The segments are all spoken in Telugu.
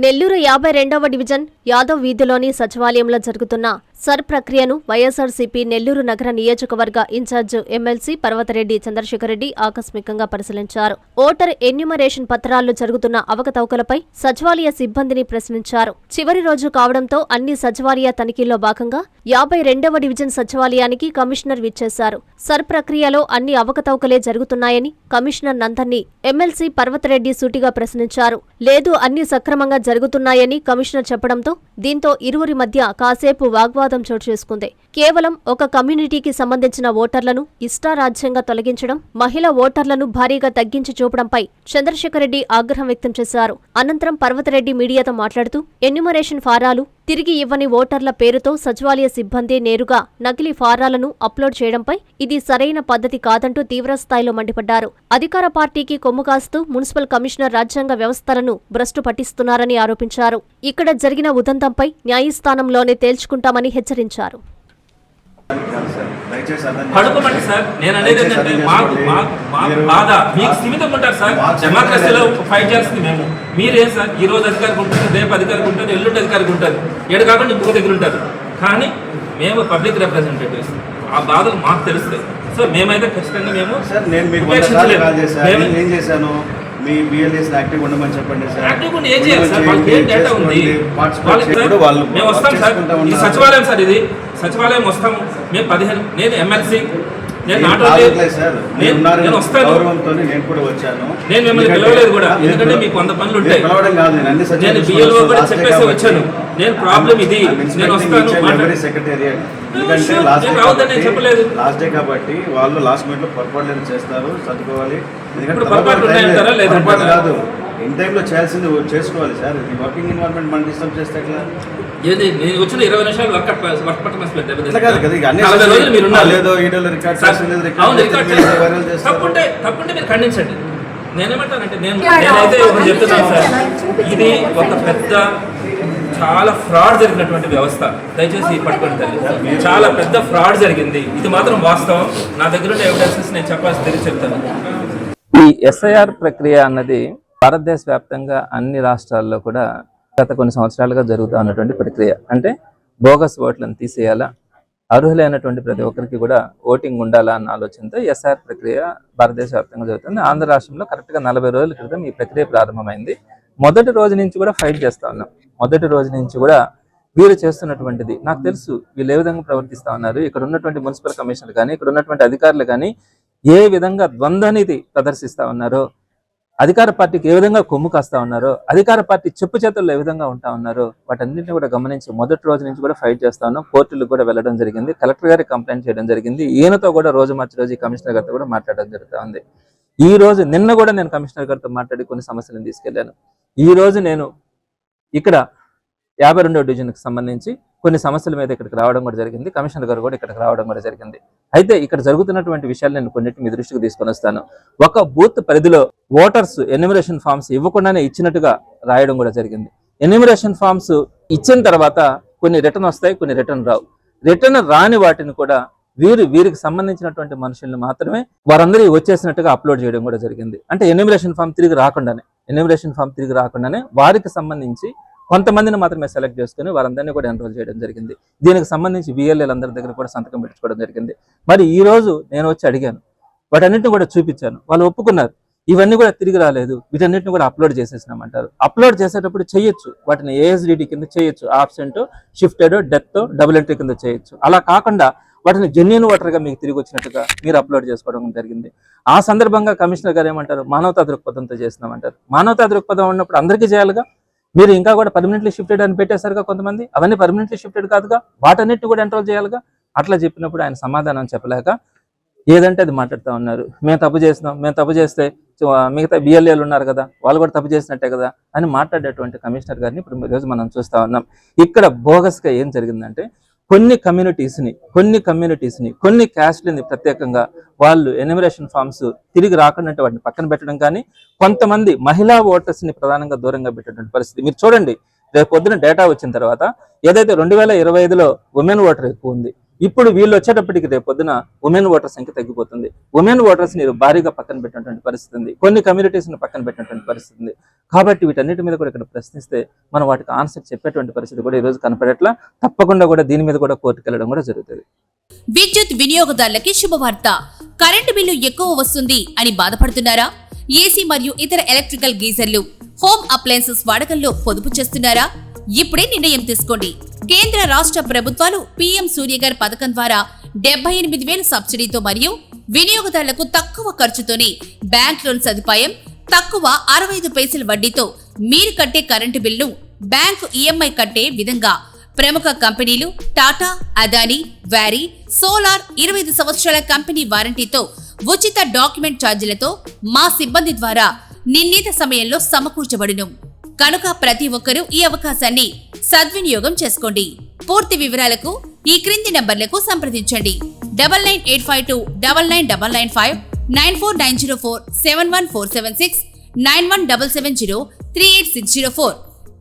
నెల్లూరు 52వ డివిజన్ యాదవ్ వీధిలోని సచివాలయంలో జరుగుతున్న సర్ ప్రక్రియను వైఎస్ఆర్సీపీ నెల్లూరు నగర నియోజకవర్గ ఇన్ఛార్జ్ ఎమ్మెల్సీ పర్వతరెడ్డి చంద్రశేఖరరెడ్డి ఆకస్మికంగా పరిశీలించారు. ఓటర్ ఎన్యూమరేషన్ పత్రాల్లో జరుగుతున్న అవకతవకలపై సచివాలయ సిబ్బందిని ప్రశ్నించారు. చివరి రోజు కావడంతో అన్ని సచివాలయ తనిఖీల్లో భాగంగా 52వ డివిజన్ సచివాలయానికి కమిషనర్ విచ్చేశారు. సర్ ప్రక్రియలో అన్ని అవకతవకలే జరుగుతున్నాయని కమిషనర్ నందన్ని ఎమ్మెల్సీ పర్వతరెడ్డి సూటిగా ప్రశ్నించారు. లేదు, అన్ని సక్రమంగా జరుగుతున్నాయని కమిషనర్ చెప్పడంతో దీంతో ఇరువురి మధ్య కాసేపు వాగ్వాదం చోటు చేసుకుంది. కేవలం ఒక కమ్యూనిటీకి సంబంధించిన ఓటర్లను ఇష్టారాజ్యంగా తొలగించడం, మహిళా ఓటర్లను భారీగా తగ్గించి చూపడంపై చంద్రశేఖరరెడ్డి ఆగ్రహం వ్యక్తం చేశారు. అనంతరం పర్వతరెడ్డి మీడియాతో మాట్లాడుతూ ఎన్యూమరేషన్ ఫారాలు తిరిగి ఇవ్వని ఓటర్ల పేరుతో సచివాలయ సిబ్బంది నేరుగా నకిలీ ఫారాలను అప్లోడ్ చేయడంపై ఇది సరైన పద్ధతి కాదంటూ తీవ్రస్థాయిలో మండిపడ్డారు. అధికార పార్టీకి కొమ్ము కాస్తూ మున్సిపల్ కమిషనర్ రాజ్యాంగ వ్యవస్థలను భ్రష్టు పట్టిస్తున్నారని ఆరోపించారు. ఇక్కడ జరిగిన ఉదంతంపై న్యాయస్థానంలోనే తేల్చుకుంటామని హెచ్చరించారు. పడుకోమండి సార్, నేను అనేది ఏంటంటే మాకు బాధ మీకు స్థిమితంగా ఉంటారు సార్. డెమోక్రసీలో ఫైట్ చేస్తుంది మేము. మీరేం సార్, ఈ రోజు అధికారికి ఉంటుంది, రేపు అధికారికి ఉంటుంది, ఎల్లుండి అధికారికి ఉంటుంది, ఏడు కాకుండా ఇంకొక దగ్గర ఉంటారు. కానీ మేము పబ్లిక్ రిప్రజెంటేటివ్స్, ఆ బాధలు మాకు తెలుస్తాయి. సో మేమైతే ఖచ్చితంగా మేము ఏం చేశాను, మీ బిఎల్ఎస్ యాక్టివ్ ఉండమని చెప్పండి సార్. యాక్టివ్ ఉండి ఏం చేయాలి సార్? వాళ్ళకి ఏం డేటా ఉంది? మేము వస్తాం సార్, ఇది సచివాలయం సార్, ఇది సచివాలయం వస్తాము మేము 15. నేను ఎమ్మెల్సీ, నేను నేను వస్తాను. నేను మిమ్మల్ని పిలవలేదు కూడా, ఎందుకంటే మీకు 100 పనులు ఉంటాయి. నేను బిఎల్ఓ కూడా చెప్పేసి వచ్చాను, నేను ప్రాబ్లం ఇది, నేను వస్తాను. రావద్దని నేను చెప్పలేదు. లాస్ట్ డే కాబట్టి వాళ్ళు లాస్ట్ మినిట్ లో పొరపాటు చేస్తారు, చదువుకోవాలి. పొరపాట్లు ఉన్నాయంటారా? లేదు, కాదు, ఇన్ టైంలో చేయాల్సింది చేసుకోవాలి సార్. ఈ వర్కింగ్ ఎన్వైరన్మెంట్ మనం డిస్టర్బ్ చేస్తే ఏది నేను వచ్చిన 20 నిమిషాలు వర్క్ పట్టమని తప్పుంటే మీరు ఖండించండి. నేనేమంటానంటే నేనైతే చెప్తున్నాను సార్, ఇది ఒక పెద్ద చాలా ఫ్రాడ్ జరిగినటువంటి వ్యవస్థ. దయచేసి పట్టుకోండి తల్లి, చాలా పెద్ద ఫ్రాడ్ జరిగింది. ఇది మాత్రం వాస్తవం. నా దగ్గర ఉన్న ఎవిడెన్సెస్ నేను చెప్పాల్సి చెప్తాను. ఈ ఎస్ఐఆర్ ప్రక్రియ అన్నది భారతదేశ వ్యాప్తంగా అన్ని రాష్ట్రాల్లో కూడా గత కొన్ని సంవత్సరాలుగా జరుగుతూ ఉన్నటువంటి ప్రక్రియ. అంటే బోగస్ ఓట్లను తీసేయాలా, అర్హులైనటువంటి ప్రతి ఒక్కరికి కూడా ఓటింగ్ ఉండాలా అన్న ఆలోచనతో ఎస్ఐఆర్ ప్రక్రియ భారతదేశ వ్యాప్తంగా జరుగుతుంది. ఆంధ్ర రాష్ట్రంలో కరెక్ట్గా 40 రోజుల క్రితం ఈ ప్రక్రియ ప్రారంభమైంది. మొదటి రోజు నుంచి కూడా ఫైట్ చేస్తూ ఉన్నాం. మొదటి రోజు నుంచి కూడా వీళ్ళు చేస్తున్నటువంటిది నాకు తెలుసు, వీళ్ళు ఏ విధంగా ప్రవర్తిస్తూ ఉన్నారు, ఇక్కడ ఉన్నటువంటి మున్సిపల్ కమిషనర్ కానీ, ఇక్కడ ఉన్నటువంటి అధికారులు కానీ ఏ విధంగా ద్వంద్వనీతి ప్రదర్శిస్తూ ఉన్నారో, అధికార పార్టీకి ఏ విధంగా కొమ్ము కాస్తా ఉన్నారో, అధికార పార్టీ చెప్పు చేతుల్లో ఏ విధంగా ఉంటా ఉన్నారో వాటన్నింటినీ కూడా గమనించి మొదటి రోజు నుంచి కూడా ఫైట్ చేస్తా ఉన్నాం. కోర్టులకు కూడా వెళ్ళడం జరిగింది, కలెక్టర్ గారికి కంప్లైంట్ చేయడం జరిగింది. ఈయనతో కూడా రోజు మార్చి రోజు కమిషనర్ గారితో కూడా మాట్లాడడం జరుగుతూ ఉంది. ఈ రోజు నిన్న కూడా నేను కమిషనర్ గారితో మాట్లాడి కొన్ని సమస్యలను తీసుకెళ్లాను. ఈ రోజు నేను ఇక్కడ 52వ డివిజన్కి సంబంధించి కొన్ని సమస్యల మీద ఇక్కడికి రావడం కూడా జరిగింది. కమిషనర్ గారు కూడా ఇక్కడికి రావడం కూడా జరిగింది. అయితే ఇక్కడ జరుగుతున్నటువంటి విషయాలు నేను కొన్నింటి మీ దృష్టికి తీసుకొని వస్తాను. ఒక బూత్ పరిధిలో ఓటర్స్ ఎన్యూమరేషన్ ఫామ్స్ ఇవ్వకుండానే ఇచ్చినట్టుగా రాయడం కూడా జరిగింది. ఎన్యూమరేషన్ ఫామ్స్ ఇచ్చిన తర్వాత కొన్ని రిటర్న్ వస్తాయి, కొన్ని రిటర్న్ రావు. రిటర్న్ రాని వాటిని కూడా వీరికి సంబంధించినటువంటి మనుషుల్ని మాత్రమే వారందరూ వచ్చేసినట్టుగా అప్లోడ్ చేయడం కూడా జరిగింది. అంటే ఎన్యూమరేషన్ ఫామ్ తిరిగి రాకుండానే వారికి సంబంధించి కొంతమందిని మాత్రమే సెలెక్ట్ చేసుకుని వారందరినీ కూడా ఎన్రోల్ చేయడం జరిగింది. దీనికి సంబంధించి బిఎల్ఏలందరి దగ్గర కూడా సంతకం పెట్టుకోవడం జరిగింది. మరి ఈ రోజు నేను వచ్చి అడిగాను, వాటన్నింటిని కూడా చూపించాను, వాళ్ళు ఒప్పుకున్నారు. ఇవన్నీ కూడా తిరిగి రాలేదు, వీటన్నిటిని కూడా అప్లోడ్ చేసేసినామంటారు. అప్లోడ్ చేసేటప్పుడు చేయొచ్చు, వాటిని ఏఎస్డిడి కింద చేయొచ్చు, absent, shifted, death, double entry కింద చేయొచ్చు. అలా కాకుండా వాటిని జెన్యూన్ ఓటర్గా మీకు తిరిగి వచ్చినట్టుగా మీరు అప్లోడ్ చేసుకోవడం జరిగింది. ఆ సందర్భంగా కమిషనర్ గారు ఏమంటారు, మానవతా దృక్పథంతో చేస్తున్నామంటారు. మానవతా దృక్పథం ఉన్నప్పుడు అందరికీ చేయాలిగా. మీరు ఇంకా కూడా పర్మనెంట్లీ షిఫ్టెడ్ అని పెట్టేశారుగా కొంతమంది, అవన్నీ పర్మనెంట్లీ షిఫ్టెడ్ కాదుగా, వాటన్నిటిని కూడా ఎన్రోల్ చేయాలిగా. అట్లా చెప్పినప్పుడు ఆయన సమాధానం చెప్పలేక ఏదంటే అది మాట్లాడుతూ ఉన్నారు. మేము తప్పు చేస్తే మిగతా బిఎల్ఏలు ఉన్నారు కదా, వాళ్ళు కూడా తప్పు చేసినట్టే కదా అని మాట్లాడేటువంటి కమిషనర్ గారిని ఇప్పుడు ఈరోజు మనం చూస్తూ ఉన్నాం. ఇక్కడ బోగస్గా ఏం జరిగిందంటే కొన్ని కమ్యూనిటీస్ని కొన్ని క్యాస్ట్లని ప్రత్యేకంగా వాళ్ళు ఎన్యూమరేషన్ ఫామ్స్ తిరిగి రాకుండా వాటిని పక్కన పెట్టడం కానీ, కొంతమంది మహిళా ఓటర్స్ని ప్రధానంగా దూరంగా పెట్టేటువంటి పరిస్థితి మీరు చూడండి. రేపు పొద్దున డేటా వచ్చిన తర్వాత ఏదైతే 2025లో ఉమెన్ ఓటర్ ఎక్కువ ఉంది, ఇప్పుడు వీళ్ళు వచ్చేటప్పటికి రేపు పొద్దున ఉమెన్ ఓటర్ సంఖ్య తగ్గిపోతుంది. ఉమెన్ ఓటర్స్ ని భారీగా పక్కన పెట్టినటువంటి పరిస్థితి ఉంది. కొన్ని కమ్యూనిటీస్ ని పక్కన పెట్టినటువంటి పరిస్థితి ఉంది. కాబట్టి వీటన్నిటి మీద కూడా ఇక్కడ ప్రశ్నిస్తే మనం వాటికి ఆన్సర్ చెప్పేటువంటి పరిస్థితి కూడా ఈ రోజు కనపడట్లా. తప్పకుండా కూడా దీని మీద కూడా కోర్టుకు వెళ్ళడం కూడా జరుగుతుంది. విద్యుత్ వినియోగదారులకి శుభవార్త. కరెంటు బిల్లు ఎక్కువ వస్తుంది అని బాధపడుతున్నారా? ఏసీ మరియు ఇతర ఎలక్ట్రికల్ గీజర్లు, హోమ్ అప్లయన్సెస్ వాడకంలో పొదుపు చేస్తున్నారా? ఇప్పుడే నిర్ణయం తీసుకోండి. కేంద్ర రాష్ట్ర ప్రభుత్వాలు పీఎం సూర్యఘర్ పథకం ద్వారా 78,000 సబ్సిడీతో మరియు వినియోగదారులకు తక్కువ ఖర్చుతోనే బ్యాంక్ లోన్ సదుపాయం, తక్కువ 65 పైసల వడ్డీతో మీరు కట్టే కరెంటు బిల్లు బ్యాంకు ఈఎంఐ కట్టే విధంగా ప్రముఖ కంపెనీలు టాటా, అదానీ, వారీ, సోలార్ 25 సంవత్సరాల కంపెనీ వారంటీతో ఉచిత డాక్యుమెంట్ ఛార్జీలతో మా సిబ్బంది ద్వారా నిర్ణీత సమయంలో సమకూర్చబడును. కనుక ప్రతి ఒక్కరూ ఈ అవకాశాన్ని సద్వినియోగం చేసుకోండి. పూర్తి వివరాలకు ఈ క్రింది నంబర్లకు సంప్రదించండి. 9985299995, 9490471476, 9177038604.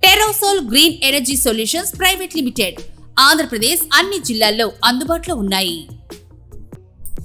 టెరోసోల్ green energy solutions private limited. Andhra Pradesh అన్ని జిల్లాల్లో అందుబాటులో ఉన్నాయి.